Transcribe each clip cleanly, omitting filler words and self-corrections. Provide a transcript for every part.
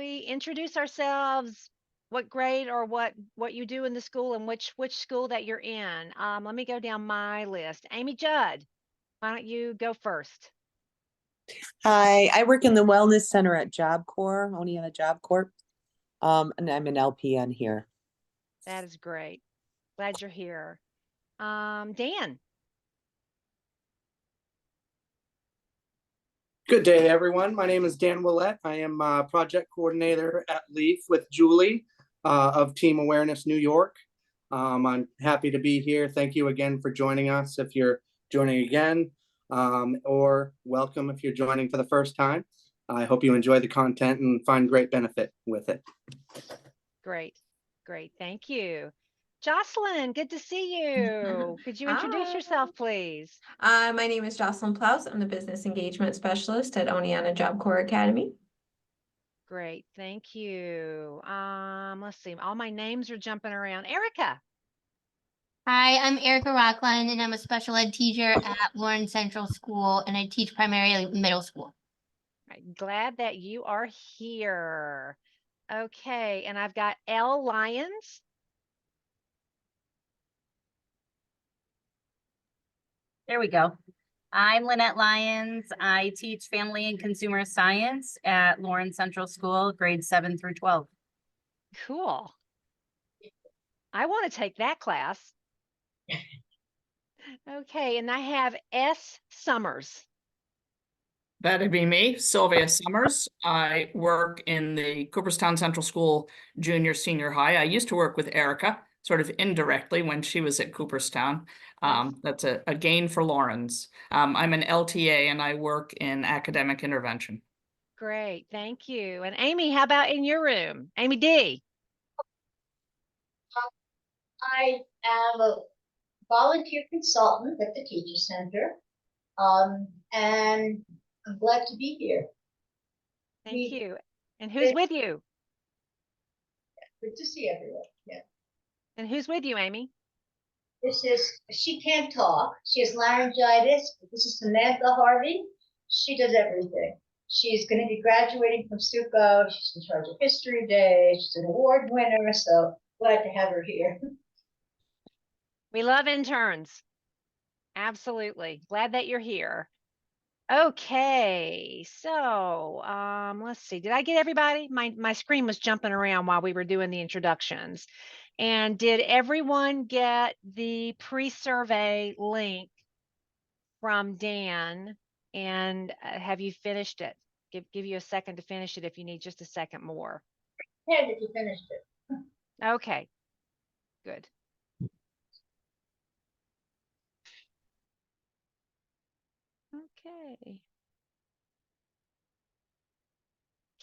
we introduce ourselves, what grade or what you do in the school, and which school that you're in. Let me go down my list. Amy Judd, why don't you go first? Hi, I work in the Wellness Center at Job Corps, Oneonta Job Corps. And I'm an LPN here. That is great. Glad you're here. Dan. Good day, everyone. My name is Dan Willett. I am project coordinator at LEAF with Julie of Team Awareness New York. I'm happy to be here. Thank you again for joining us if you're joining again, or welcome if you're joining for the first time. I hope you enjoy the content and find great benefit with it. Great. Great. Thank you. Jocelyn, good to see you. Could you introduce Hi. yourself, please? My name is Jocelyn Plaus. I'm the Business Engagement Specialist at Oneonta Job Corps Academy. Great. Thank you. Let's see. All my names are jumping around. Erica. Hi, I'm Erica Rockline, and I'm a special ed teacher at Lawrence Central School, and I teach primarily middle school. Right, glad that you are here. Okay, and I've got Elle Lyons. There we go. I'm Lynette Lyons. I teach family and consumer science at Lawrence Central School, grades 7 through 12. Cool. I want to take that class. Okay, and I have S. Summers. That'd be me, Sylvia Summers. I work in the Cooperstown Central School junior senior high. I used to work with Erica, sort of indirectly when she was at Cooperstown. That's a gain for Lawrence. I'm an LTA and I work in academic intervention. Great, thank you. And Amy, how about in your room? Amy D. I am a volunteer consultant at the Teacher Center, and I'm glad to be here. Thank you. And who's with you? Good to see everyone. Yeah. And who's with you, Amy? She can't talk. She has laryngitis. This is Samantha Harvey. She does everything. She's going to be graduating from SUCO. She's in charge of History Day. She's an award winner, so glad to have her here. We love interns. Absolutely. Glad that you're here. Okay, so let's see. Did I get everybody? My screen was jumping around while we were doing the introductions. And did everyone get the pre-survey link from Dan? And have you finished it? Give you a second to finish it if you need just a second more. Yeah, that you finished it. Okay, good. Okay.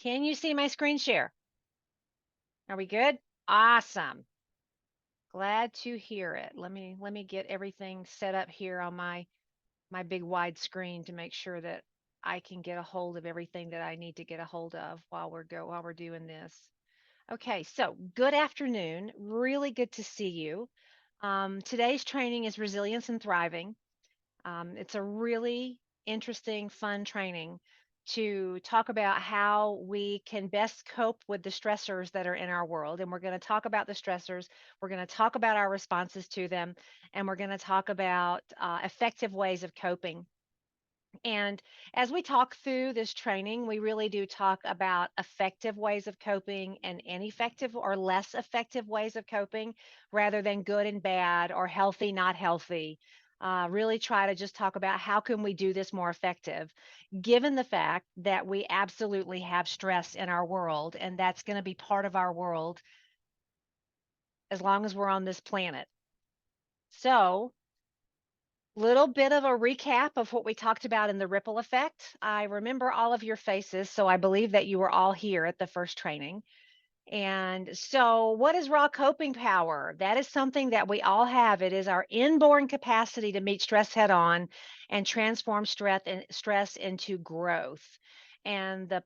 Can you see my screen share? Are we good? Awesome. Glad to hear it. Let me get everything set up here on my big wide screen to make sure that I can get a hold of everything that I need to get a hold of while we're doing this. Okay, so good afternoon. Really good to see you. Today's training is Resilience and Thriving. It's a really interesting, fun training to talk about how we can best cope with the stressors that are in our world. And we're going to talk about the stressors, we're going to talk about our responses to them, and we're going to talk about effective ways of coping. And as we talk through this training, we really do talk about effective ways of coping and ineffective or less effective ways of coping rather than good and bad or healthy, not healthy. Really try to just talk about how can we do this more effective, given the fact that we absolutely have stress in our world, and that's going to be part of our world as long as we're on this planet. So, little bit of a recap of what we talked about in the ripple effect. I remember all of your faces, so I believe that you were all here at the first training. And so what is raw coping power? That is something that we all have. It is our inborn capacity to meet stress head on and transform stress into growth. And the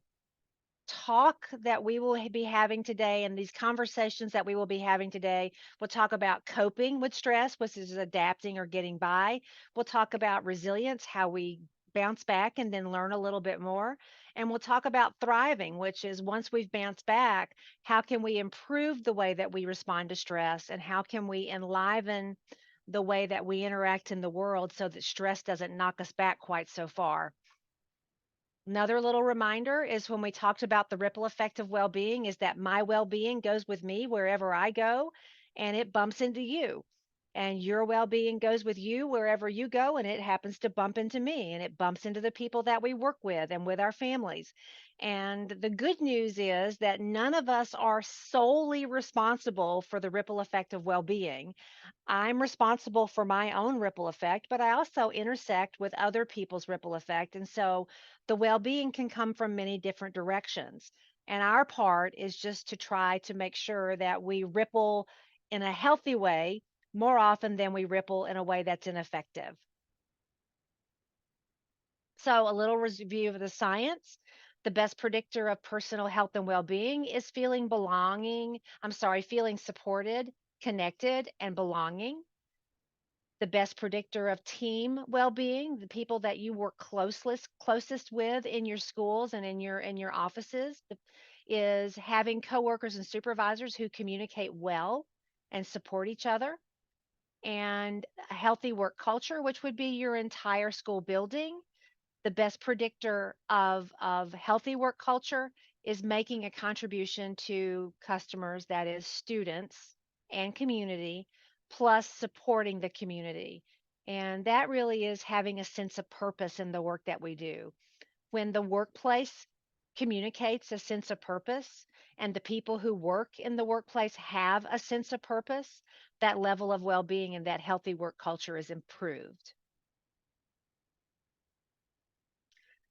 talk that we will be having today and these conversations that we will be having today, we'll talk about coping with stress, which is adapting or getting by. We'll talk about resilience, how we bounce back and then learn a little bit more. And we'll talk about thriving, which is once we've bounced back, how can we improve the way that we respond to stress and how can we enliven the way that we interact in the world so that stress doesn't knock us back quite so far. Another little reminder is when we talked about the ripple effect of well-being is that my well-being goes with me wherever I go and it bumps into you. And your well-being goes with you wherever you go and it happens to bump into me and it bumps into the people that we work with and with our families. And the good news is that none of us are solely responsible for the ripple effect of well-being. I'm responsible for my own ripple effect, but I also intersect with other people's ripple effect. And so the well being can come from many different directions. And our part is just to try to make sure that we ripple in a healthy way more often than we ripple in a way that's ineffective. So, a little review of the science. The best predictor of personal health and well being is feeling feeling supported, connected, and belonging. The best predictor of team well-being, the people that you work closest with in your schools and in your offices, is having coworkers and supervisors who communicate well and support each other. And a healthy work culture, which would be your entire school building. The best predictor of healthy work culture is making a contribution to customers, that is students and community, plus supporting the community. And that really is having a sense of purpose in the work that we do. When the workplace communicates a sense of purpose and the people who work in the workplace have a sense of purpose, that level of well-being and that healthy work culture is improved.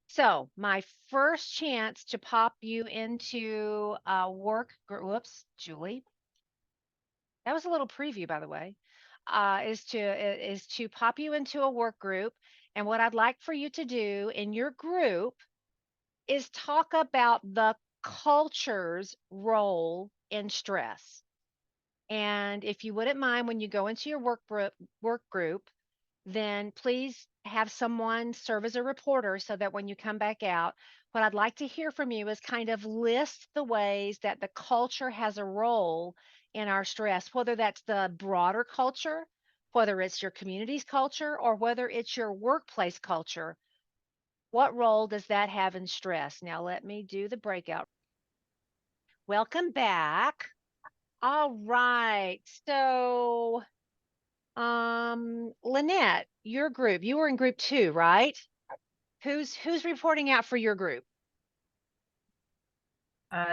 So my first chance to pop you into a work group, whoops, Julie. That was a little preview, by the way, is to pop you into a work group. And what I'd like for you to do in your group is talk about the culture's role in stress. And if you wouldn't mind, when you go into your work group, then please have someone serve as a reporter so that when you come back out, what I'd like to hear from you is kind of list the ways that the culture has a role in our stress, whether that's the broader culture, whether it's your community's culture, or whether it's your workplace culture. What role does that have in stress? Now, let me do the breakout. Welcome back. All right. So, Lynette, your group, you were in group 2, right? Who's reporting out for your group?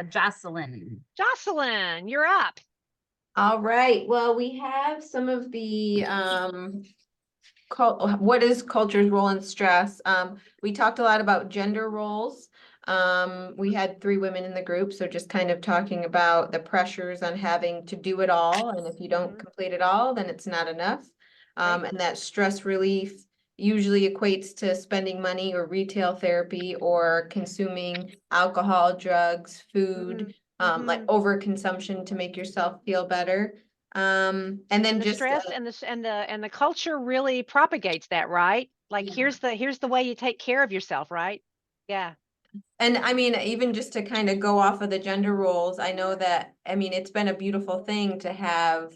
Jocelyn. Jocelyn, you're up. All right, well, we have some of the what is culture's role in stress? We talked a lot about gender roles. We had 3 women in the group, so just kind of talking about the pressures on having to do it all, and if you don't complete it all, then it's not enough. And that stress relief usually equates to spending money or retail therapy or consuming alcohol, drugs, food, like overconsumption to make yourself feel better. And then The just stress and the culture really propagates that, right? Like Yeah. here's the way you take care of yourself, right? Yeah. And I mean, even just to kind of go off of the gender roles, I know that, I mean, it's been a beautiful thing to have,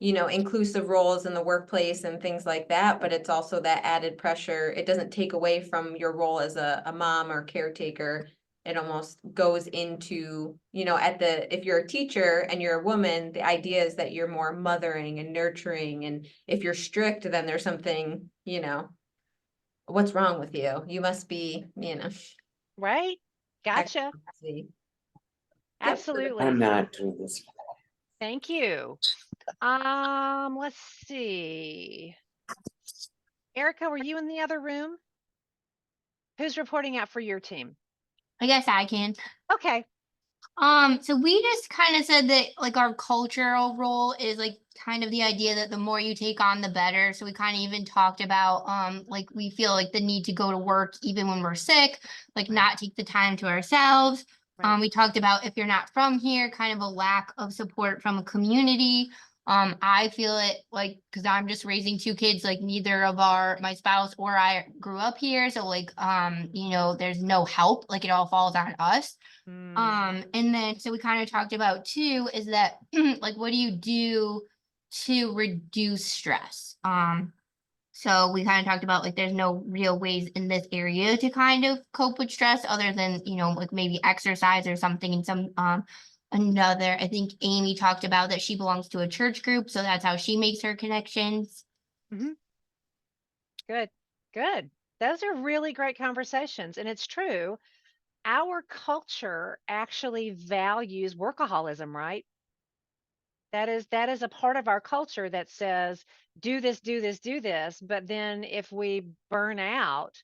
inclusive roles in the workplace and things like that, but it's also that added pressure. It doesn't take away from your role as a mom or caretaker. It almost goes into, if you're a teacher and you're a woman, the idea is that you're more mothering and nurturing. And if you're strict, then there's something, what's wrong with you? You must be, Right? Gotcha. extra. Absolutely. I'm not doing this. Thank you. Let's see. Erica, were you in the other room? Who's reporting out for your team? I guess I can. Okay. So we just kind of said that like our cultural role is like kind of the idea that the more you take on, the better. So we kind of even talked about like we feel like the need to go to work even when we're sick, like not take the time to ourselves. Right. We talked about if you're not from here, kind of a lack of support from a community. I feel it like, cause I'm just raising two kids, like neither of my spouse or I grew up here. So like, you know, there's no help, like it all falls on us. Mm, And then, so we kind of talked about too, is that like, what do you do to reduce stress? So we kind of talked about like, there's no real ways in this area to kind of cope with stress other than, you know, like maybe exercise or something. And another, I think Amy talked about that she belongs to a church group. So that's how she makes her connections. good, good. Those are really great conversations. And it's true. Our culture actually values workaholism, right? That is a part of our culture that says, do this, do this, do this. But then if we burn out,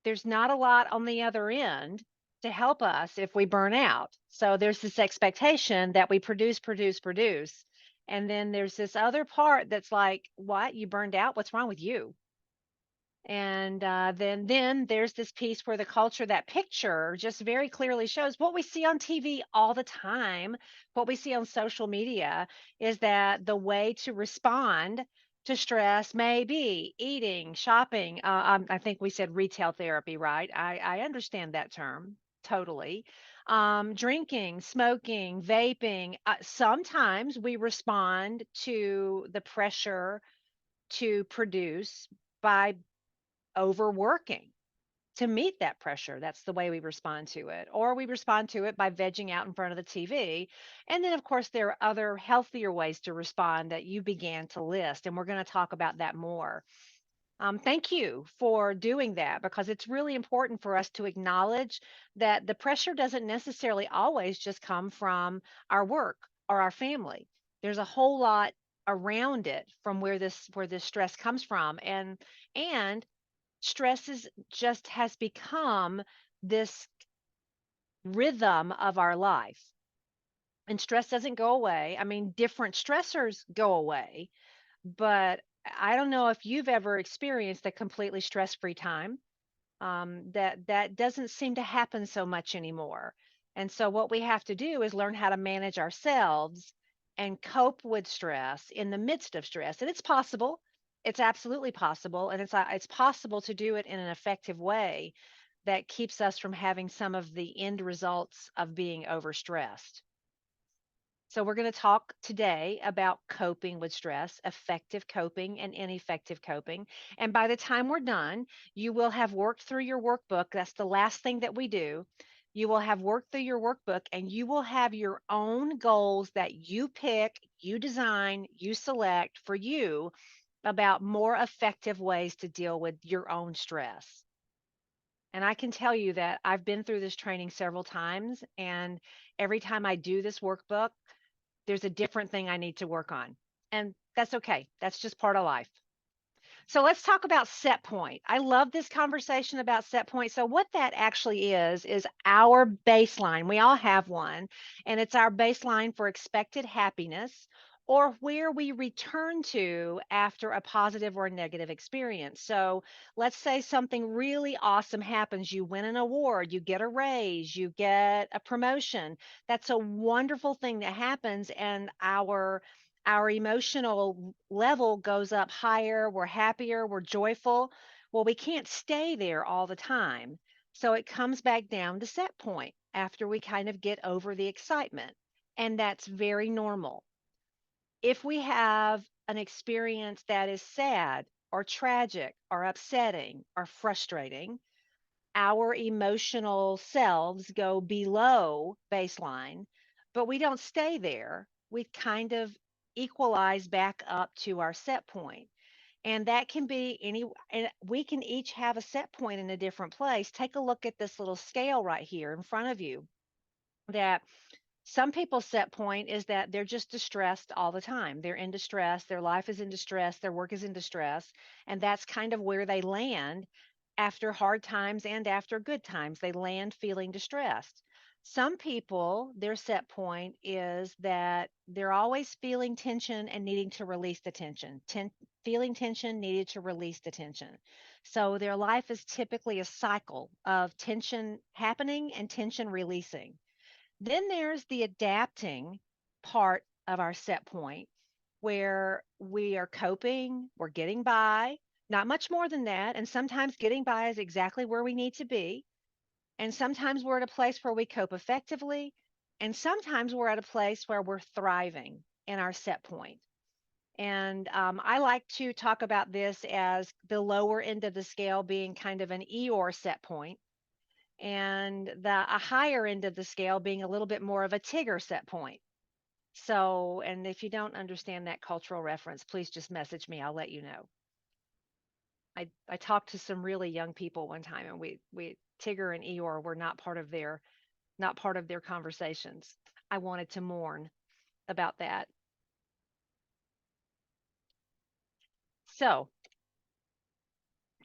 there's not a lot on the other end to help us if we burn out. So there's this expectation that we produce, produce, produce. And then there's this other part that's like, what? You burned out? What's wrong with you? And then there's this piece where the culture, that picture just very clearly shows what we see on TV all the time, what we see on social media is that the way to respond to stress may be eating, shopping. I think we said retail therapy, right? I understand that term totally. Drinking, smoking, vaping. Sometimes we respond to the pressure to produce by overworking to meet that pressure. That's the way we respond to it. Or we respond to it by vegging out in front of the TV. And then, of course, there are other healthier ways to respond that you began to list. And we're going to talk about that more. Thank you for doing that because it's really important for us to acknowledge that the pressure doesn't necessarily always just come from our work or our family. There's a whole lot around it from where this stress comes from, and stress is just has become this rhythm of our life. And stress doesn't go away. I mean, different stressors go away, but I don't know if you've ever experienced a completely stress-free time. That doesn't seem to happen so much anymore. And so what we have to do is learn how to manage ourselves and cope with stress in the midst of stress. And it's possible. It's absolutely possible, and it's possible to do it in an effective way that keeps us from having some of the end results of being overstressed. So, we're going to talk today about coping with stress, effective coping and ineffective coping. And by the time we're done, you will have worked through your workbook. That's the last thing that we do. You will have worked through your workbook and you will have your own goals that you pick, you design, you select for you about more effective ways to deal with your own stress. And I can tell you that I've been through this training several times, and every time I do this workbook, there's a different thing I need to work on. And that's okay. That's just part of life. So let's talk about set point. I love this conversation about set point. So what that actually is our baseline. We all have one, and it's our baseline for expected happiness or where we return to after a positive or negative experience. So let's say something really awesome happens. You win an award, you get a raise, you get a promotion. That's a wonderful thing that happens, and our emotional level goes up higher, we're happier, we're joyful. Well, we can't stay there all the time. So it comes back down to set point after we kind of get over the excitement. And that's very normal. If we have an experience that is sad or tragic or upsetting or frustrating, our emotional selves go below baseline, but we don't stay there. We kind of equalize back up to our set point. And that can be and we can each have a set point in a different place. Take a look at this little scale right here in front of you. That some people's set point is that they're just distressed all the time. They're in distress, their life is in distress, their work is in distress, and that's kind of where they land after hard times and after good times. They land feeling distressed. Some people, their set point is that they're always feeling tension and needing to release the tension. Feeling tension, needed to release the tension. So their life is typically a cycle of tension happening and tension releasing. Then there's the adapting part of our set point. where we are coping, we're getting by, not much more than that. And sometimes getting by is exactly where we need to be. And sometimes we're at a place where we cope effectively. And sometimes we're at a place where we're thriving in our set point. And I like to talk about this as the lower end of the scale being kind of an Eeyore set point, and a higher end of the scale being a little bit more of a Tigger set point. So, and if you don't understand that cultural reference, please just message me. I'll let you know. I talked to some really young people one time, and we Tigger and Eeyore were not part of their conversations. I wanted to mourn about that. So,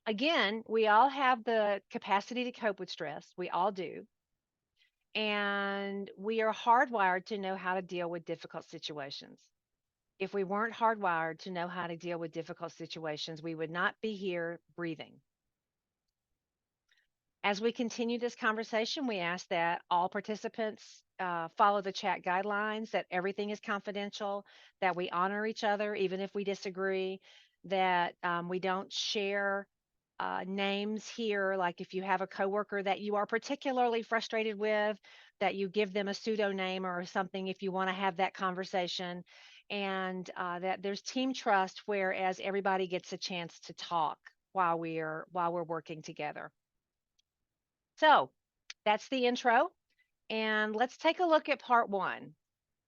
again, we all have the capacity to cope with stress. We all do. And we are hardwired to know how to deal with difficult situations. If we weren't hardwired to know how to deal with difficult situations, we would not be here breathing. As we continue this conversation, we ask that all participants follow the chat guidelines, that everything is confidential, that we honor each other, even if we disagree, that we don't share names here. Like if you have a coworker that you are particularly frustrated with, that you give them a pseudonym or something if you want to have that conversation, and that there's team trust, whereas everybody gets a chance to talk while we're working together. So that's the intro, and let's take a look at part one.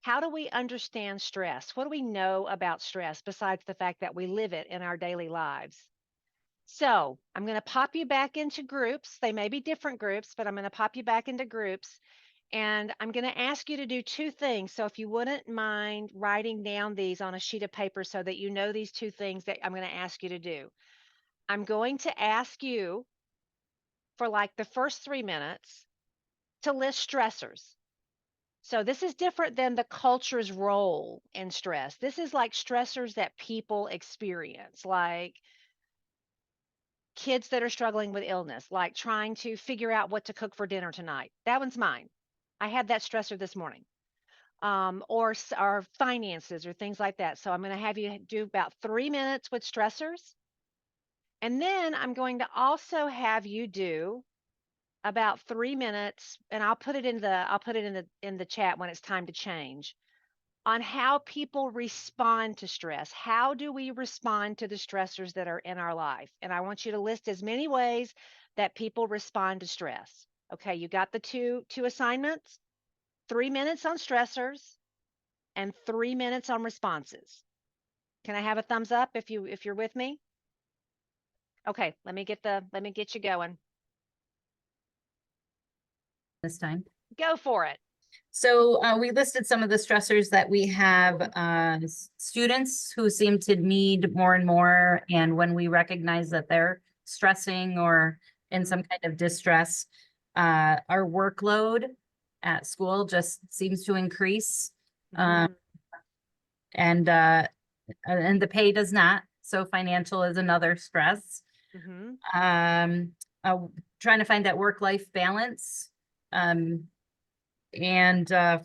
How do we understand stress? What do we know about stress besides the fact that we live it in our daily lives? So I'm going to pop you back into groups. They may be different groups, but I'm going to pop you back into groups. And I'm going to ask you to do two things. So if you wouldn't mind writing down these on a sheet of paper so that you know these two things that I'm going to ask you to do. I'm going to ask you for like the first 3 minutes to list stressors. So this is different than the culture's role in stress. This is like stressors that people experience, like kids that are struggling with illness, like trying to figure out what to cook for dinner tonight. That one's mine. I had that stressor this morning. Or finances or things like that. So I'm going to have you do about 3 minutes with stressors. And then I'm going to also have you do about 3 minutes, and I'll put it in the chat when it's time to change, on how people respond to stress. How do we respond to the stressors that are in our life? And I want you to list as many ways that people respond to stress. Okay, you got the two assignments, 3 minutes on stressors and 3 minutes on responses. Can I have a thumbs up if you're with me? Okay, let me get you going. This time. Go for it. So we listed some of the stressors that we have, students who seem to need more and more. And when we recognize that they're stressing or in some kind of distress, our workload at school just seems to increase. And the pay does not. So financial is another stress. Trying to find that work-life balance. And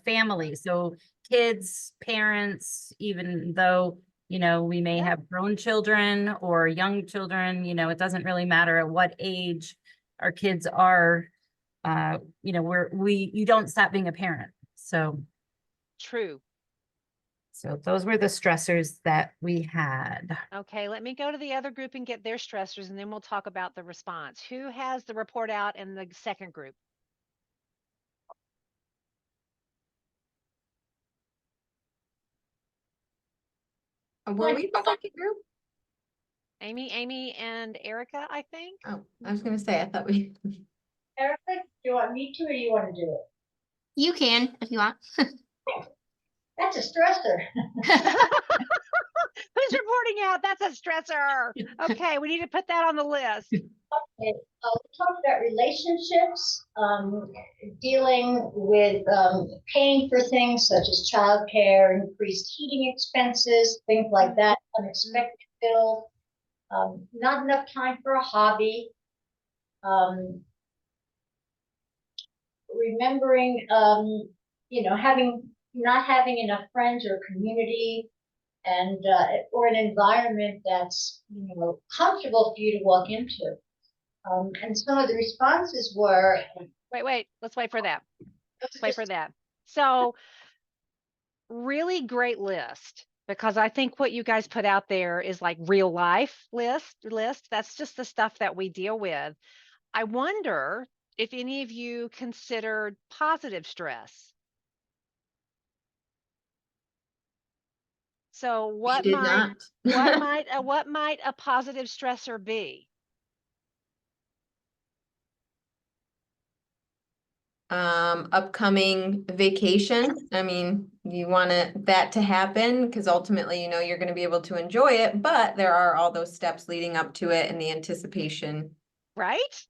family. So kids, parents, even though, we may have grown children or young children, it doesn't really matter at what age our kids are, you don't stop being a parent. So True. So those were the stressors that we had. Okay, let me go to the other group and get their stressors, and then we'll talk about the response. Who has the report out in the second group? Were we the second group? Amy and Erica, I think. Oh, I was gonna say, I thought we. Erica, do you want me to, or do you want to do it? You can if you want. That's a stressor. Who's reporting out? That's a stressor. Okay, we need to put that on the list. Okay, we talked about relationships, dealing with paying for things such as childcare, increased heating expenses, things like that, unexpected bills, not enough time for a hobby, remembering, not having enough friends or community, and or an environment that's, comfortable for you to walk into. And some of the responses were, Wait, let's wait for that. Let's wait for that. So really great list, because I think what you guys put out there is like real life list. That's just the stuff that we deal with. I wonder if any of you considered positive stress. So We what did might not. what might a positive stressor be? Upcoming vacation. I mean, you want that to happen because ultimately, you're going to be able to enjoy it, but there are all those steps leading up to it and the anticipation. Right?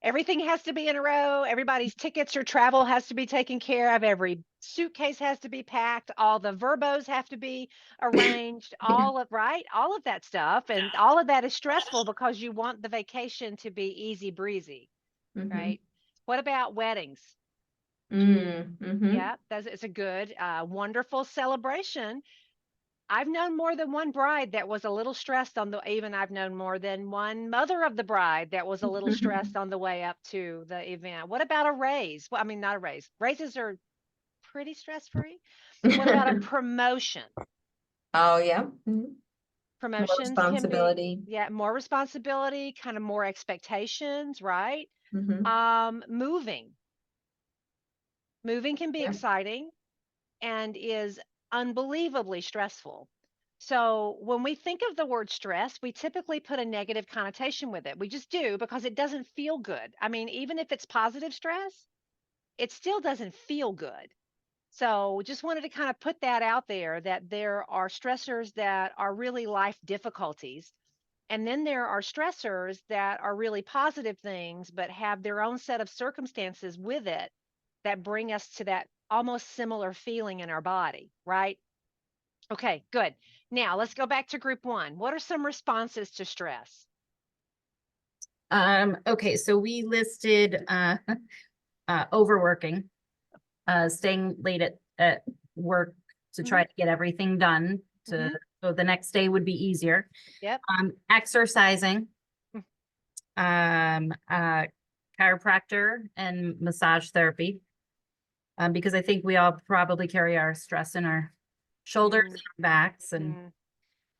Everything has to be in a row. Everybody's tickets or travel has to be taken care of. Every suitcase has to be packed. All the verbos have to be arranged. All of that stuff. And all of that is stressful because you want the vacation to be easy breezy, Mhm. right? What about weddings? Mhm. Yeah, it's a good, wonderful celebration. I've known more than one bride that was a little stressed even I've known more than one mother of the bride that was a little stressed on the way up to the event. What about a raise? Well, I mean, not a raise. Raises are pretty stress free. What about a promotion? Oh, yeah. Mhm. More Promotions can be, responsibility. yeah, more responsibility, kind of more expectations, right? Mhm. Moving. Moving can be Yeah. exciting and is unbelievably stressful. So when we think of the word stress, we typically put a negative connotation with it. We just do because it doesn't feel good. I mean, even if it's positive stress, it still doesn't feel good. So just wanted to kind of put that out there, that there are stressors that are really life difficulties. And then there are stressors that are really positive things, but have their own set of circumstances with it that bring us to that almost similar feeling in our body, right? Okay, good. Now let's go back to group one. What are some responses to stress? Okay, so we listed overworking, staying late at work to try to get everything done Mhm. so the next day would be easier. Yep. Exercising, Mm. chiropractor and massage therapy. Because I think we all probably carry our stress in our shoulders and our backs,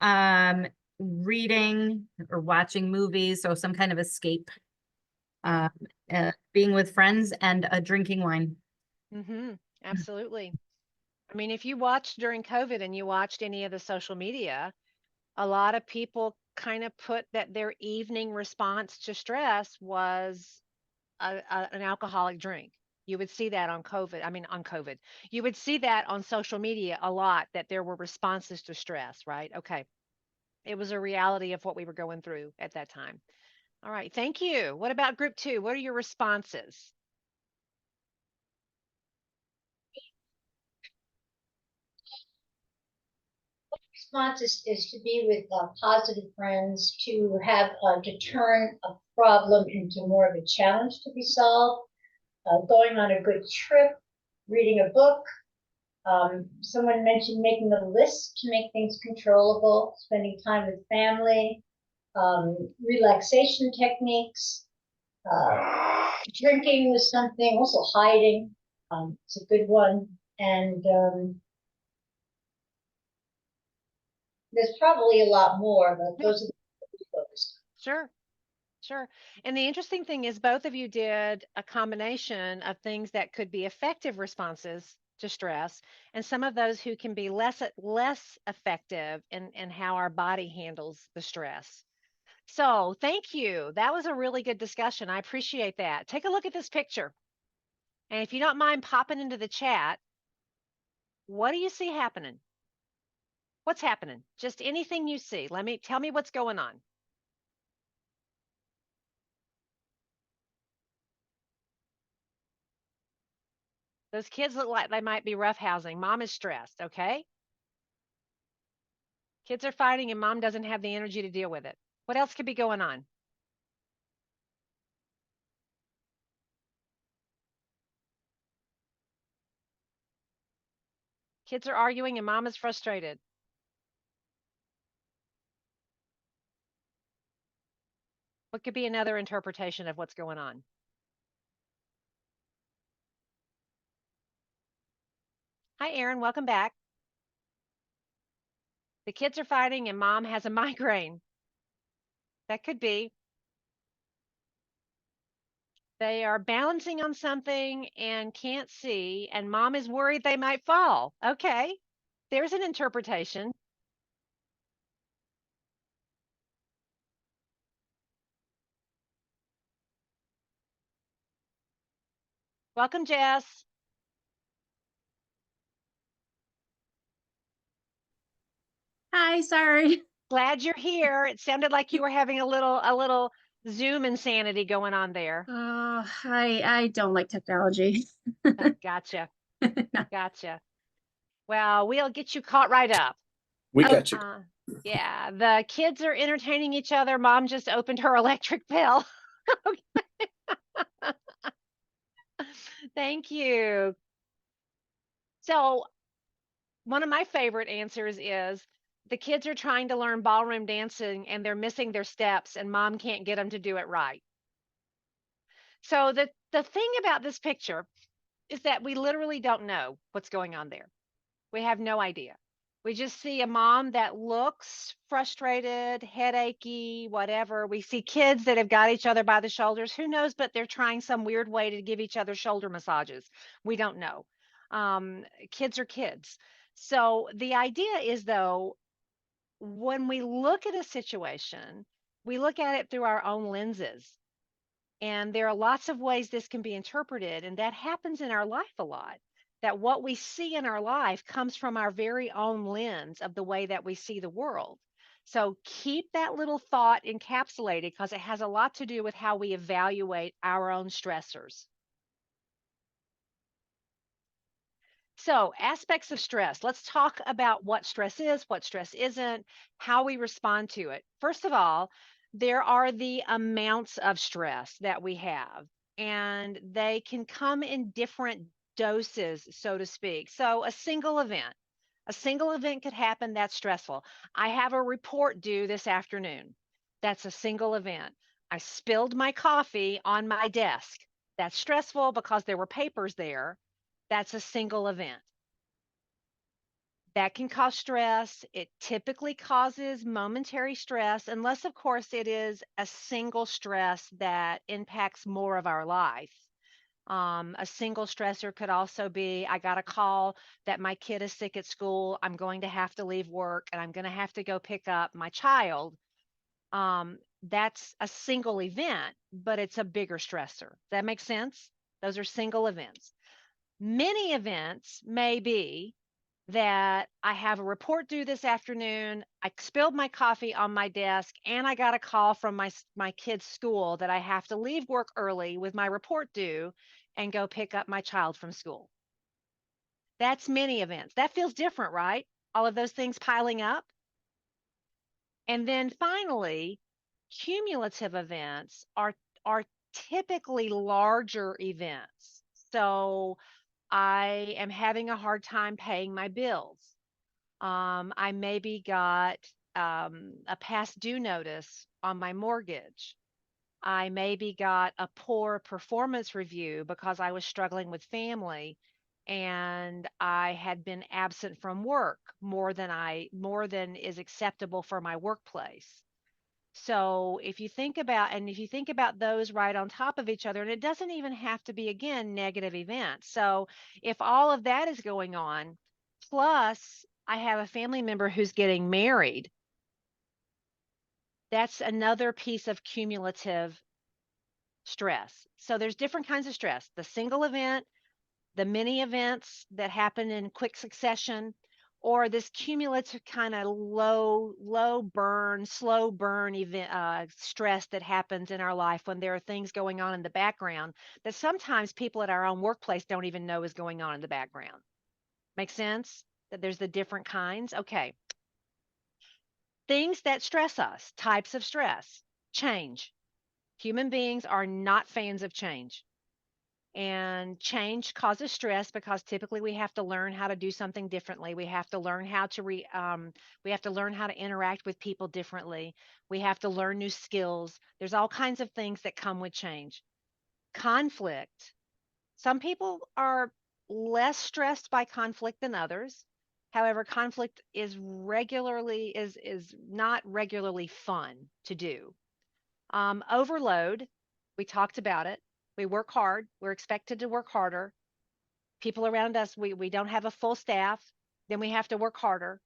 and reading or watching movies, so some kind of escape. Uh, Being with friends and drinking wine. Absolutely. I mean, if you watched during COVID and you watched any of the social media, a lot of people kind of put that their evening response to stress was an alcoholic drink. You would see that on COVID. I mean, on COVID. You would see that on social media a lot, that there were responses to stress, right? Okay. It was a reality of what we were going through at that time. All right. Thank you. What about group two? What are your responses? response is to be with positive friends, to have to turn a problem into more of a challenge to be solved, going on a good trip, reading a book. Someone mentioned making a list to make things controllable, spending time with family, relaxation techniques. Drinking was something, also hiding. It's a good one. And there's probably a lot more, but those are the focused. Sure. Sure. And the interesting thing is both of you did a combination of things that could be effective responses to stress, and some of those who can be less effective in how our body handles the stress. So thank you. That was a really good discussion. I appreciate that. Take a look at this picture. And if you don't mind popping into the chat, what do you see happening? What's happening? Just anything you see. Tell me what's going on. Those kids look like they might be roughhousing. Mom is stressed, okay? Kids are fighting and mom doesn't have the energy to deal with it. What else could be going on? Kids are arguing and mom is frustrated. What could be another interpretation of what's going on? Hi, Aaron. Welcome back. The kids are fighting and mom has a migraine. That could be. They are balancing on something and can't see, and mom is worried they might fall. Okay, there's an interpretation. Welcome, Jess. Hi, sorry. Glad you're here. It sounded like you were having a little Zoom insanity going on there. I don't like technology. Gotcha. Gotcha. Well, we'll get you caught right up. We got you. Yeah, the kids are entertaining each other. Mom just opened her electric bill. Thank you. So, one of my favorite answers is the kids are trying to learn ballroom dancing and they're missing their steps, and mom can't get them to do it right. So, the thing about this picture is that we literally don't know what's going on there. We have no idea. We just see a mom that looks frustrated, headachy, whatever. We see kids that have got each other by the shoulders. Who knows, but they're trying some weird way to give each other shoulder massages. We don't know. Kids are kids. So the idea is, though, when we look at a situation, we look at it through our own lenses. And there are lots of ways this can be interpreted, and that happens in our life a lot. That what we see in our life comes from our very own lens of the way that we see the world. So keep that little thought encapsulated because it has a lot to do with how we evaluate our own stressors. So, aspects of stress. Let's talk about what stress is, what stress isn't, how we respond to it. First of all, there are the amounts of stress that we have, and they can come in different doses, so to speak. So, a single event could happen that's stressful. I have a report due this afternoon. That's a single event. I spilled my coffee on my desk. That's stressful because there were papers there. That's a single event. That can cause stress. It typically causes momentary stress, unless, of course, it is a single stress that impacts more of our life. A single stressor could also be I got a call that my kid is sick at school. I'm going to have to leave work and I'm going to have to go pick up my child. That's a single event, but it's a bigger stressor. Does that make sense? Those are single events. Many events may be that I have a report due this afternoon. I spilled my coffee on my desk, and I got a call from my kid's school that I have to leave work early with my report due and go pick up my child from school. That's many events. That feels different, right? All of those things piling up. And then finally, cumulative events are typically larger events. So I am having a hard time paying my bills. I maybe got a past due notice on my mortgage. I maybe got a poor performance review because I was struggling with family and I had been absent from work more than is acceptable for my workplace. So if you think about those right on top of each other, and it doesn't even have to be, again, negative events. So if all of that is going on, plus I have a family member who's getting married, that's another piece of cumulative stress. So there's different kinds of stress. The single event, the many events that happen in quick succession, or this cumulative kind of slow burn event, stress that happens in our life when there are things going on in the background that sometimes people at our own workplace don't even know is going on in the background. Make sense? That there's the different kinds. Okay. Things that stress us, types of stress, change. Human beings are not fans of change. And change causes stress because typically we have to learn how to do something differently. We have to learn how to we have to learn how to interact with people differently. We have to learn new skills. There's all kinds of things that come with change. Conflict. Some people are less stressed by conflict than others. However, conflict is not regularly fun to do. Overload, we talked about it. We work hard. We're expected to work harder. People around us, we don't have a full staff. Then we have to work harder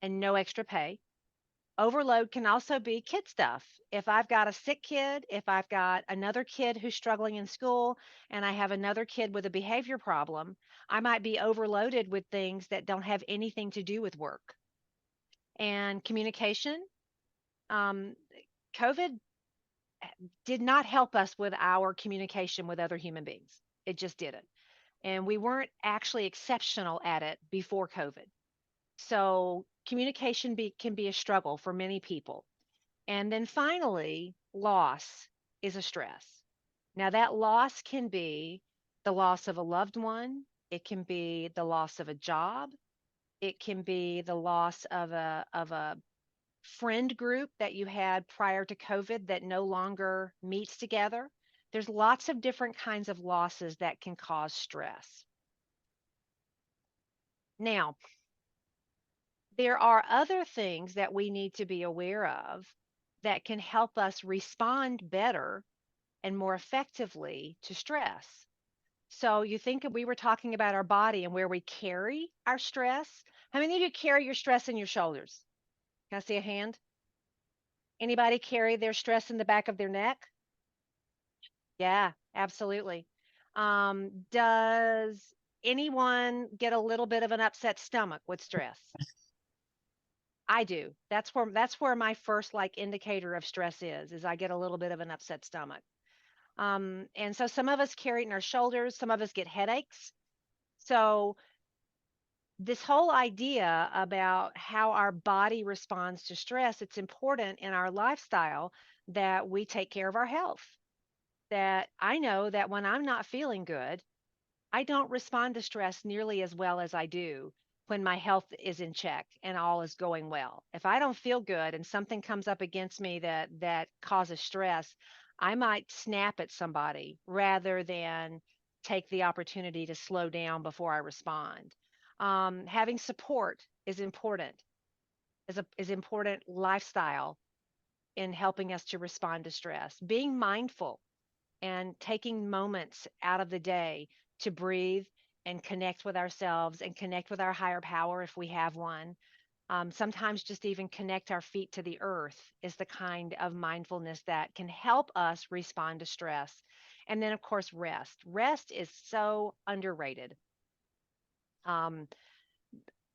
and no extra pay. Overload can also be kid stuff. If I've got a sick kid, if I've got another kid who's struggling in school, and I have another kid with a behavior problem, I might be overloaded with things that don't have anything to do with work. And communication, COVID did not help us with our communication with other human beings. It just didn't. And we weren't actually exceptional at it before COVID. So communication can be a struggle for many people. And then finally, loss is a stress. Now, that loss can be the loss of a loved one, it can be the loss of a job, it can be the loss of a friend group that you had prior to COVID that no longer meets together. There's lots of different kinds of losses that can cause stress. Now, there are other things that we need to be aware of that can help us respond better and more effectively to stress. So you think we were talking about our body and where we carry our stress. How many of you carry your stress in your shoulders? Can I see a hand? Anybody carry their stress in the back of their neck? Yeah, absolutely. Does anyone get a little bit of an upset stomach with stress? I do. That's where my first like indicator of stress is I get a little bit of an upset stomach. And so some of us carry it in our shoulders, some of us get headaches. So this whole idea about how our body responds to stress, it's important in our lifestyle that we take care of our health. That I know that when I'm not feeling good, I don't respond to stress nearly as well as I do when my health is in check and all is going well. If I don't feel good and something comes up against me that causes stress, I might snap at somebody rather than take the opportunity to slow down before I respond. Having support is important, is important lifestyle in helping us to respond to stress. Being mindful and taking moments out of the day to breathe and connect with ourselves and connect with our higher power if we have one. Sometimes just even connect our feet to the earth is the kind of mindfulness that can help us respond to stress. And then, of course, rest. Rest is so underrated.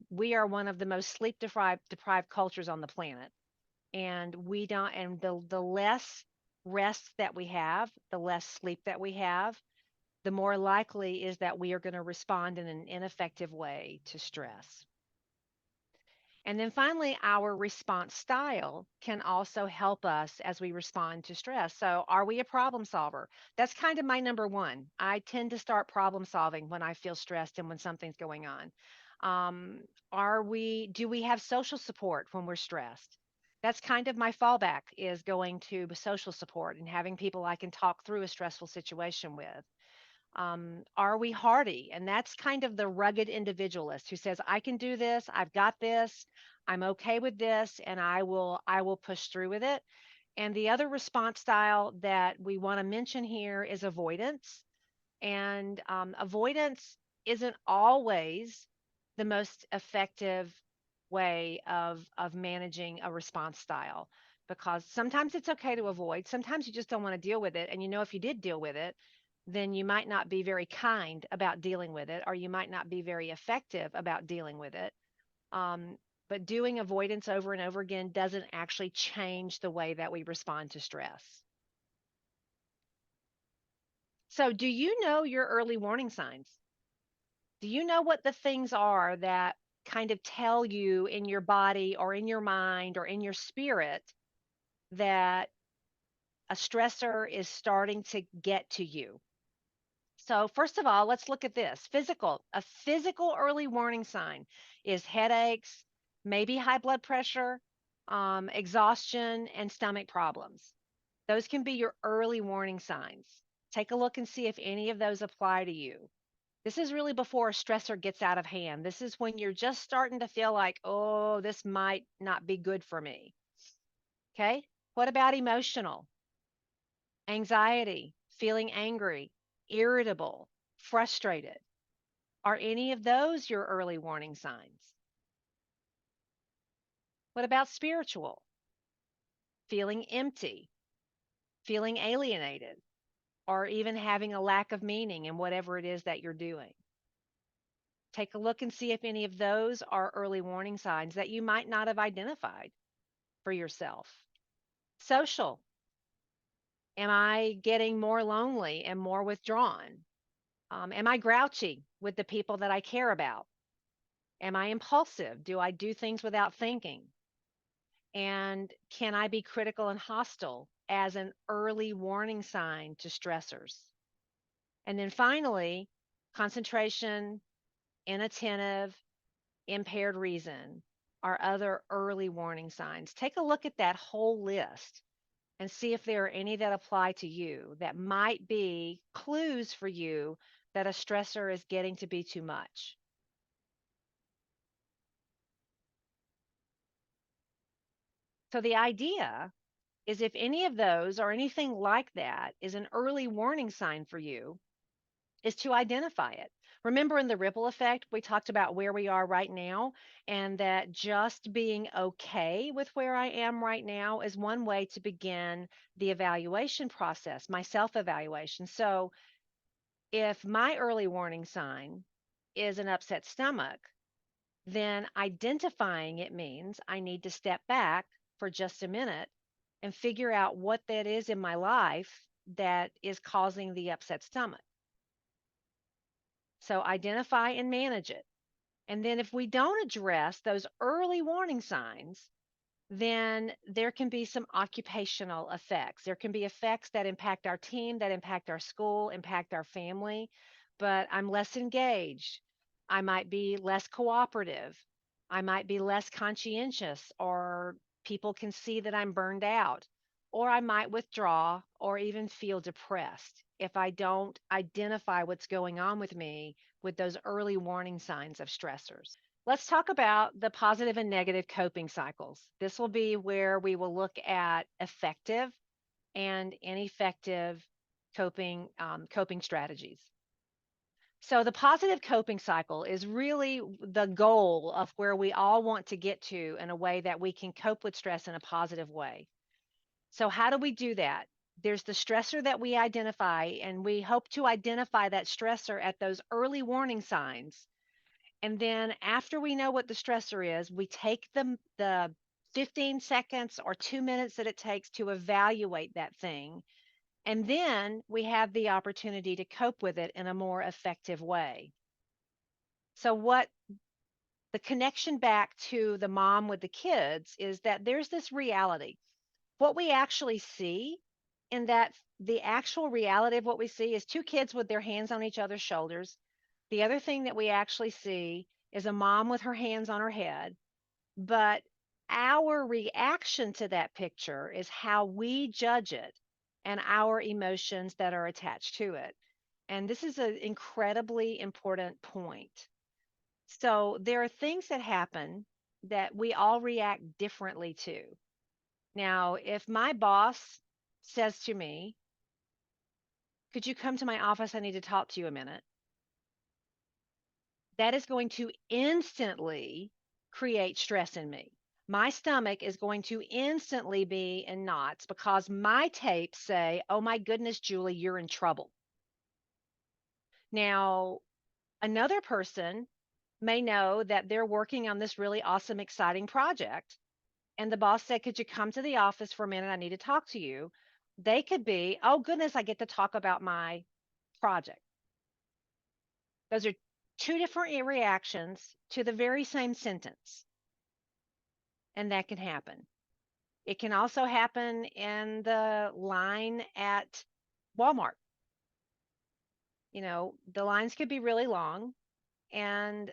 We are one of the most sleep deprived cultures on the planet. And we don't, and the less rest that we have, the less sleep that we have, the more likely is that we are going to respond in an ineffective way to stress. And then finally, our response style can also help us as we respond to stress. So, are we a problem solver? That's kind of my number one. I tend to start problem solving when I feel stressed and when something's going on. Do we have social support when we're stressed? That's kind of my fallback is going to social support and having people I can talk through a stressful situation with. Are we hardy? And that's kind of the rugged individualist who says, I can do this, I've got this, I'm okay with this, and I will push through with it. And the other response style that we want to mention here is avoidance. And avoidance isn't always the most effective way of managing a response style because sometimes it's okay to avoid. Sometimes you just don't want to deal with it. And if you did deal with it, then you might not be very kind about dealing with it, or you might not be very effective about dealing with it. But doing avoidance over and over again doesn't actually change the way that we respond to stress. So, do you know your early warning signs? Do you know what the things are that kind of tell you in your body or in your mind or in your spirit that a stressor is starting to get to you? So first of all, let's look at this. Physical. A physical early warning sign is headaches, maybe high blood pressure, exhaustion, and stomach problems. Those can be your early warning signs. Take a look and see if any of those apply to you. This is really before a stressor gets out of hand. This is when you're just starting to feel like, oh, this might not be good for me. Okay. What about emotional? Anxiety, feeling angry, irritable, frustrated. Are any of those your early warning signs? What about spiritual? Feeling empty, feeling alienated, or even having a lack of meaning in whatever it is that you're doing. Take a look and see if any of those are early warning signs that you might not have identified for yourself. Social. Am I getting more lonely and more withdrawn? Am I grouchy with the people that I care about? Am I impulsive? Do I do things without thinking? And can I be critical and hostile as an early warning sign to stressors? And then finally, concentration, inattentive, impaired reason are other early warning signs. Take a look at that whole list and see if there are any that apply to you that might be clues for you that a stressor is getting to be too much. So the idea is if any of those or anything like that is an early warning sign for you, is to identify it. Remember in the ripple effect, we talked about where we are right now, and that just being okay with where I am right now is one way to begin the evaluation process, my self-evaluation. So if my early warning sign is an upset stomach, then identifying it means I need to step back for just a minute and figure out what that is in my life that is causing the upset stomach. So identify and manage it. And then if we don't address those early warning signs, then there can be some occupational effects. There can be effects that impact our team, that impact our school, impact our family, but I'm less engaged. I might be less cooperative. I might be less conscientious, or people can see that I'm burned out, or I might withdraw or even feel depressed if I don't identify what's going on with me with those early warning signs of stressors. Let's talk about the positive and negative coping cycles. This will be where we will look at effective and ineffective coping strategies. So the positive coping cycle is really the goal of where we all want to get to in a way that we can cope with stress in a positive way. So how do we do that? There's the stressor that we identify, and we hope to identify that stressor at those early warning signs. And then after we know what the stressor is, we take the 15 seconds or 2 minutes that it takes to evaluate that thing. And then we have the opportunity to cope with it in a more effective way. So what the connection back to the mom with the kids is that there's this reality. What we actually see in that, the actual reality of what we see is two kids with their hands on each other's shoulders. The other thing that we actually see is a mom with her hands on her head. But our reaction to that picture is how we judge it and our emotions that are attached to it. And this is an incredibly important point. So there are things that happen that we all react differently to. Now, if my boss says to me, could you come to my office? I need to talk to you a minute. That is going to instantly create stress in me. My stomach is going to instantly be in knots because my tapes say, oh my goodness, Julie, you're in trouble. Now, another person may know that they're working on this really awesome, exciting project. And the boss said, could you come to the office for a minute? I need to talk to you. They could be, oh goodness, I get to talk about my project. Those are two different reactions to the very same sentence. And that can happen. It can also happen in the line at Walmart. You know, the lines could be really long, and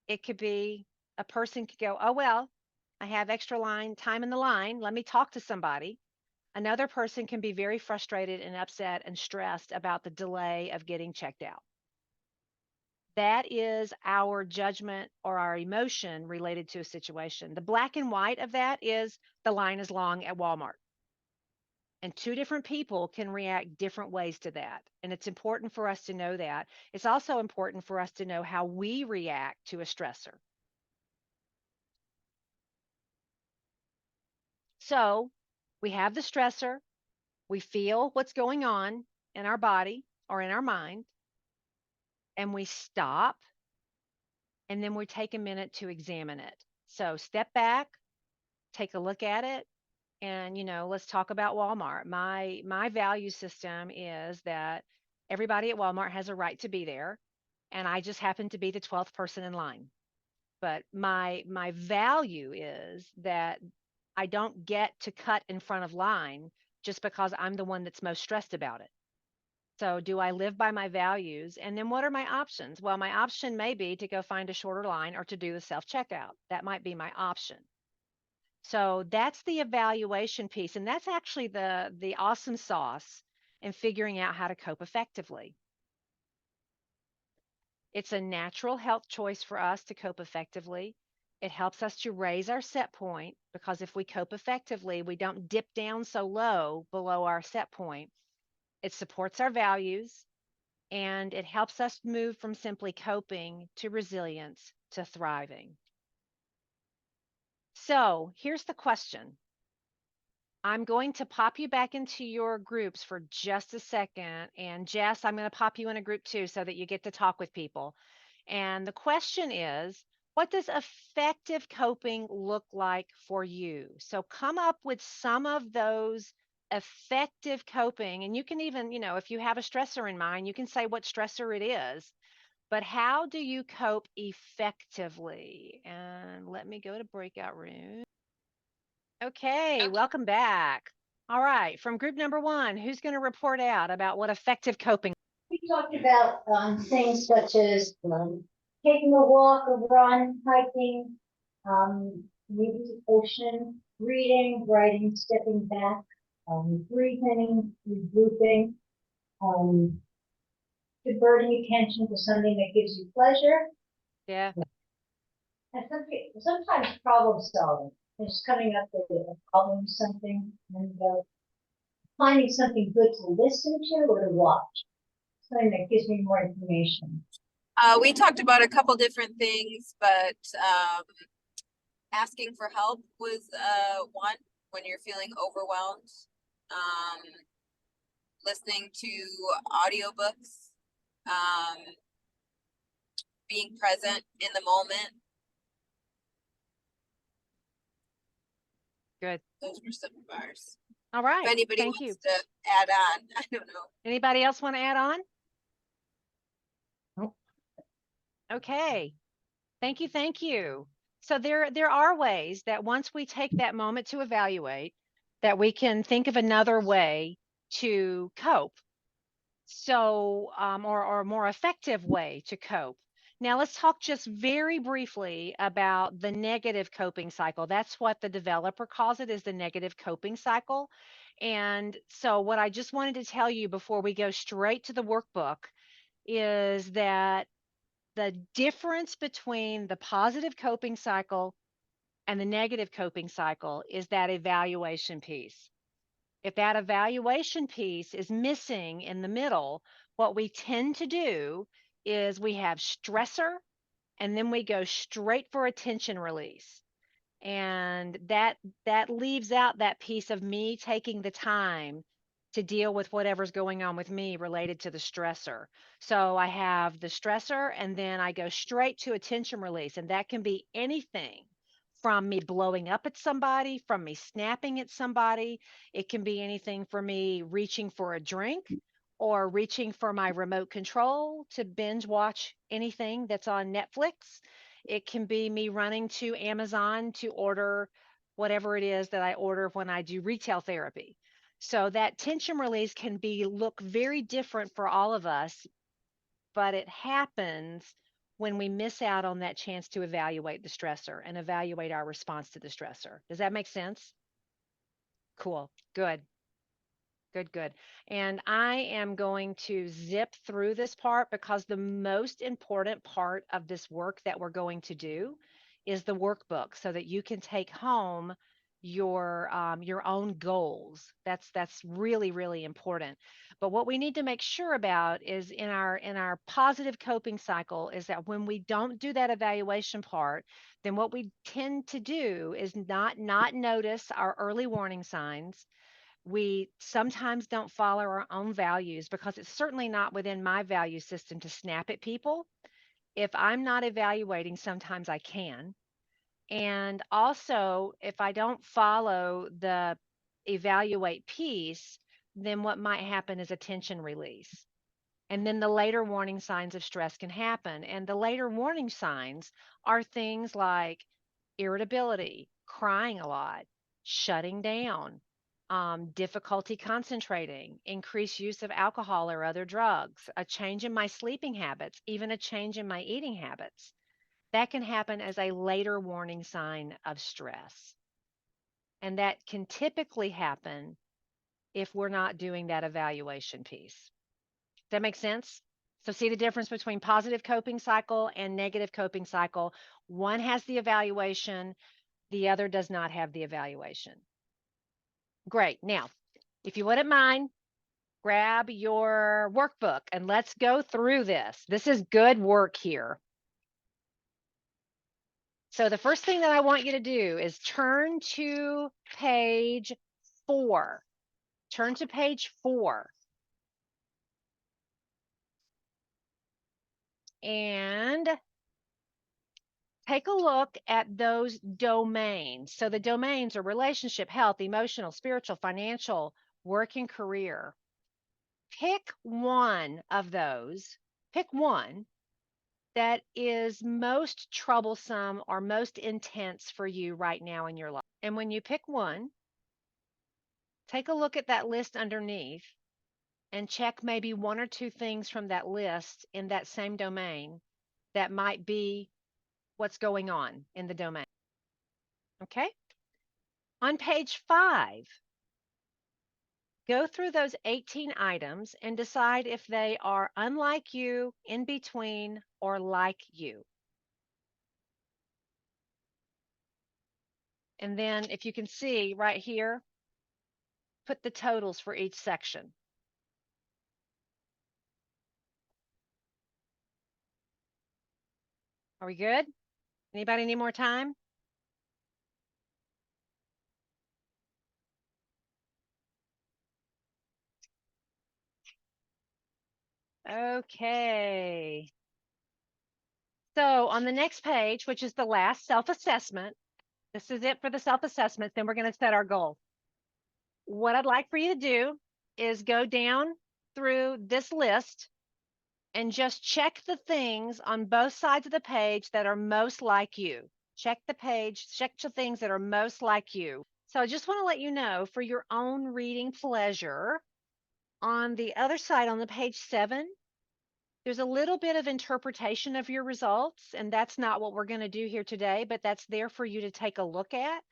it could be a person could go, oh, well, I have extra time in the line. Let me talk to somebody. Another person can be very frustrated and upset and stressed about the delay of getting checked out. That is our judgment or our emotion related to a situation. The black and white of that is the line is long at Walmart. And two different people can react different ways to that. And it's important for us to know that. It's also important for us to know how we react to a stressor. So we have the stressor, we feel what's going on in our body or in our mind, and we stop, and then we take a minute to examine it. So step back, take a look at it, and let's talk about Walmart. My value system is that everybody at Walmart has a right to be there, and I just happen to be the 12th person in line. But my value is that I don't get to cut in front of line just because I'm the one that's most stressed about it. So do I live by my values? And then what are my options? Well, my option may be to go find a shorter line or to do the self-checkout. That might be my option. So that's the evaluation piece. And that's actually the awesome sauce in figuring out how to cope effectively. It's a natural health choice for us to cope effectively. It helps us to raise our set point, because if we cope effectively, we don't dip down so low below our set point. It supports our values, and it helps us move from simply coping to resilience to thriving. So here's the question. I'm going to pop you back into your groups for just a second. And Jess, I'm going to pop you in a group too so that you get to talk with people. And the question is, what does effective coping look like for you? So come up with some of those effective coping. And you can even, if you have a stressor in mind, you can say what stressor it is. But how do you cope effectively? And let me go to breakout room. Okay, welcome back. All right, from group number one, who's going to report out about what effective coping? We talked about things such as taking a walk, a run, hiking, maybe the ocean, reading, writing, stepping back, breathing, regrouping, diverting attention to something that gives you pleasure, Yeah, and sometimes problem solving. Just coming up with a problem, something, and finding something good to listen to or to watch, something that gives me more information. We talked about a couple different things, but asking for help was one when you're feeling overwhelmed. Listening to audiobooks, being present in the moment. good. Those were some of ours. All right, If anybody thank you. wants to add on, I don't know. Anybody else want to add on? Nope. Okay, thank you, thank you. So there are ways that once we take that moment to evaluate, that we can think of another way to cope. So, or a more effective way to cope. Now let's talk just very briefly about the negative coping cycle. That's what the developer calls it, is the negative coping cycle. And so what I just wanted to tell you before we go straight to the workbook is that the difference between the positive coping cycle and the negative coping cycle is that evaluation piece. If that evaluation piece is missing in the middle, what we tend to do is we have stressor, and then we go straight for a tension release. And that leaves out that piece of me taking the time to deal with whatever's going on with me related to the stressor. So I have the stressor, and then I go straight to a tension release, and that can be anything from me blowing up at somebody, from me snapping at somebody. It can be anything for me reaching for a drink or reaching for my remote control to binge watch anything that's on Netflix. It can be me running to Amazon to order whatever it is that I order when I do retail therapy. So that tension release can look very different for all of us but it happens when we miss out on that chance to evaluate the stressor and evaluate our response to the stressor. Does that make sense? Cool. Good. Good, good. And I am going to zip through this part because the most important part of this work that we're going to do is the workbook so that you can take home your own goals. That's really, really important. But what we need to make sure about is in our positive coping cycle is that when we don't do that evaluation part, then what we tend to do is not notice our early warning signs. We sometimes don't follow our own values because it's certainly not within my value system to snap at people. If I'm not evaluating, sometimes I can. And also, if I don't follow the evaluate piece, then what might happen is a tension release. And then the later warning signs of stress can happen. And the later warning signs are things like irritability, crying a lot, shutting down, difficulty concentrating, increased use of alcohol or other drugs, a change in my sleeping habits, even a change in my eating habits. That can happen as a later warning sign of stress. And that can typically happen if we're not doing that evaluation piece. Does that make sense? So see the difference between positive coping cycle and negative coping cycle. One has the evaluation, the other does not have the evaluation. Great. Now, if you wouldn't mind, grab your workbook and let's go through this. This is good work here. So the first thing that I want you to do is turn to page 4. Turn to page 4. And take a look at those domains. So the domains are relationship, health, emotional, spiritual, financial, work, and career. Pick one of those. Pick one that is most troublesome or most intense for you right now in your life. And when you pick one, take a look at that list underneath and check maybe 1 or 2 things from that list in that same domain that might be what's going on in the domain. Okay? On page 5, go through those 18 items and decide if they are unlike you, in between, or like you. And then if you can see right here, put the totals for each section. Are we good? Anybody need more time? Okay. So on the next page, which is the last self-assessment, this is it for the self-assessment, then we're going to set our goal. What I'd like for you to do is go down through this list and just check the things on both sides of the page that are most like you. Check the page, check the things that are most like you. So I just want to let you know, for your own reading pleasure, on the other side, on the page 7, there's a little bit of interpretation of your results, and that's not what we're going to do here today, but that's there for you to take a look at.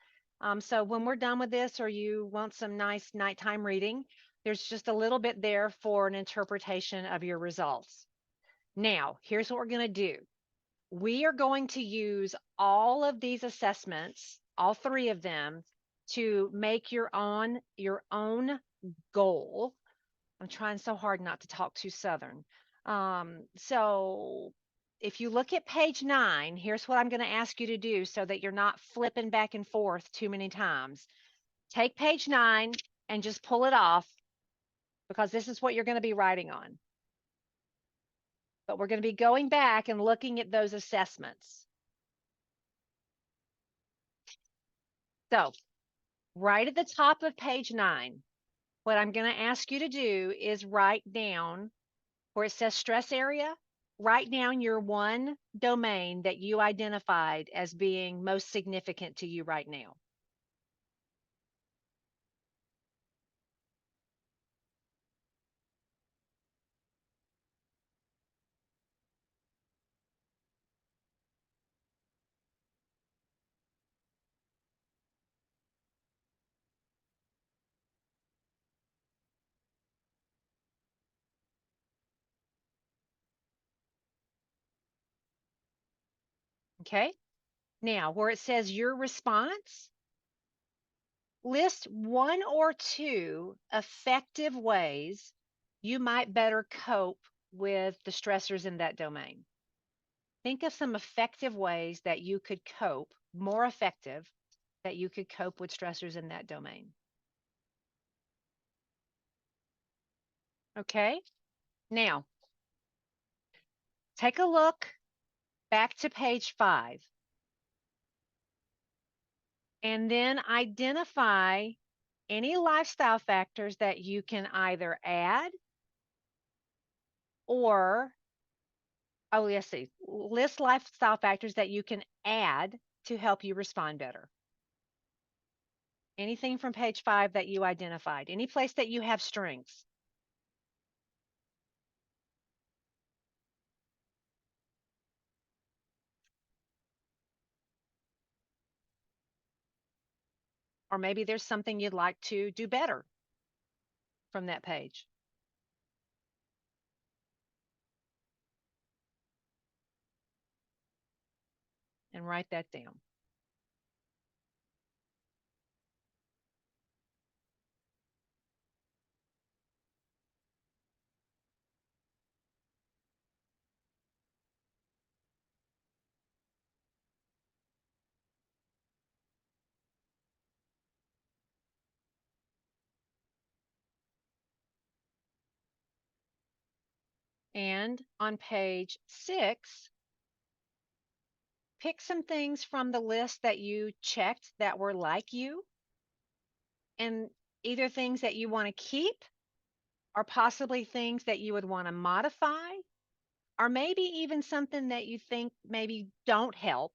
So when we're done with this, or you want some nice nighttime reading, there's just a little bit there for an interpretation of your results. Now, here's what we're going to do. We are going to use all of these assessments, all 3 of them, to make your own goal. I'm trying so hard not to talk too Southern. So if you look at page 9, here's what I'm going to ask you to do so that you're not flipping back and forth too many times. Take page 9 and just pull it off, because this is what you're going to be writing on. But we're going to be going back and looking at those assessments. So right at the top of page 9, what I'm going to ask you to do is write down where it says stress area, write down your one domain that you identified as being most significant to you right now. Okay. Now, where it says your response, list 1 or 2 effective ways you might better cope with the stressors in that domain. Think of some effective ways that you could cope, more effective, that you could cope with stressors in that domain. Okay. Now, take a look back to page 5 and then identify any lifestyle factors that you can either add or, oh, let's see, list lifestyle factors that you can add to help you respond better. Anything from page 5 that you identified, any place that you have strengths. Or maybe there's something you'd like to do better from that page. And write that down. And on page 6, pick some things from the list that you checked that were like you, and either things that you want to keep or possibly things that you would want to modify, or maybe even something that you think maybe don't help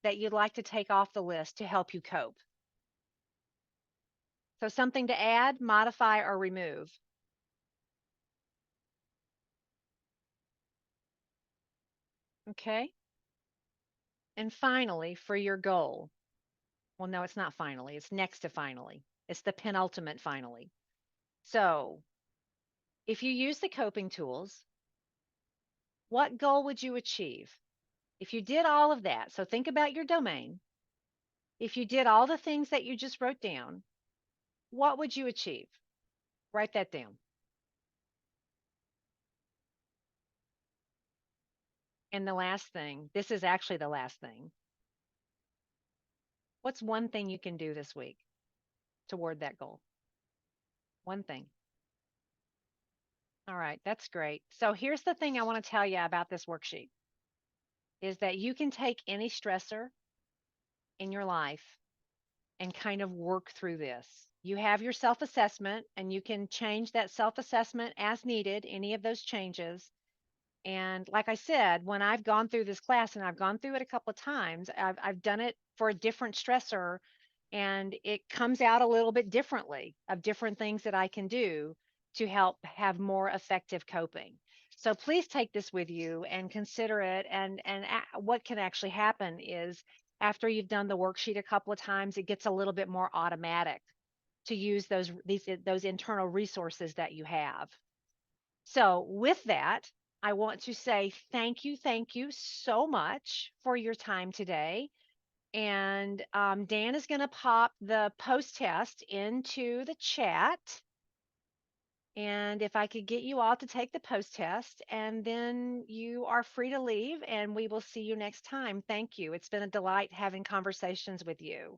that you'd like to take off the list to help you cope. So something to add, modify, or remove. Okay. And finally, for your goal, well, no, it's not finally, it's next to finally. It's the penultimate finally. So if you use the coping tools, what goal would you achieve? If you did all of that, so think about your domain. If you did all the things that you just wrote down, what would you achieve? Write that down. And the last thing, this is actually the last thing. What's one thing you can do this week toward that goal? One thing. All right, that's great. So here's the thing I want to tell you about this worksheet is that you can take any stressor in your life and kind of work through this. You have your self-assessment and you can change that self-assessment as needed, any of those changes. And like I said, when I've gone through this class, and I've gone through it a couple of times, I've done it for a different stressor, and it comes out a little bit differently of different things that I can do to help have more effective coping. So please take this with you and consider it. And what can actually happen is after you've done the worksheet a couple of times, it gets a little bit more automatic to use those internal resources that you have. So with that, I want to say thank you so much for your time today. And Dan is going to pop the post test into the chat. And if I could get you all to take the post test, and then you are free to leave, and we will see you next time. Thank you. It's been a delight having conversations with you.